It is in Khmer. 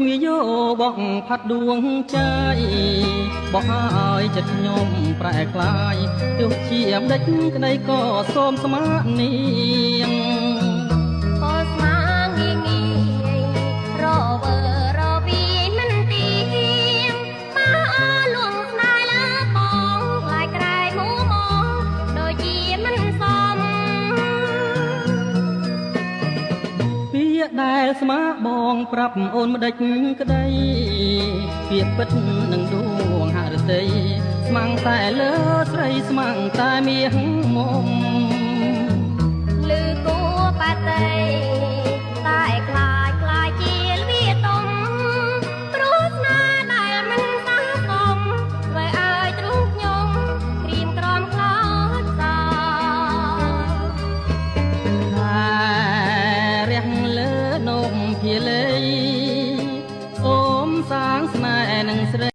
វាយោបងផាត់ដួងใจบอกឲ្យចិត្តខ្ញុំប្រែក្លាយទោះជាម្ដេចក្ដីក៏សូមស្មានាងក៏ស្មាងាយងាយរវើរវីមិនទីមកអលួងស្នេហ៍លើបងខ្លាយក្រែមួមកដូចជាមិនសមពាក្យដែលស្មាបងប្រាប់អូនម្ដេចក្ដីពាក្យពិតនឹងដួងហឫទ័យស្មាំងតែលើស្រីស្មាំងតែមាសមុំលឺគួបាតីតែខ្លាចខ្លាចជាលវាទុំព្រោះស្នាដែលមិនសាសមធ្វើឲ្យទ្រូងខ្ញុំក្រៀមក្រំខ្លោចសោតែរះលើនំភាលីសូមសាងស្នេហ៍នឹងស្រី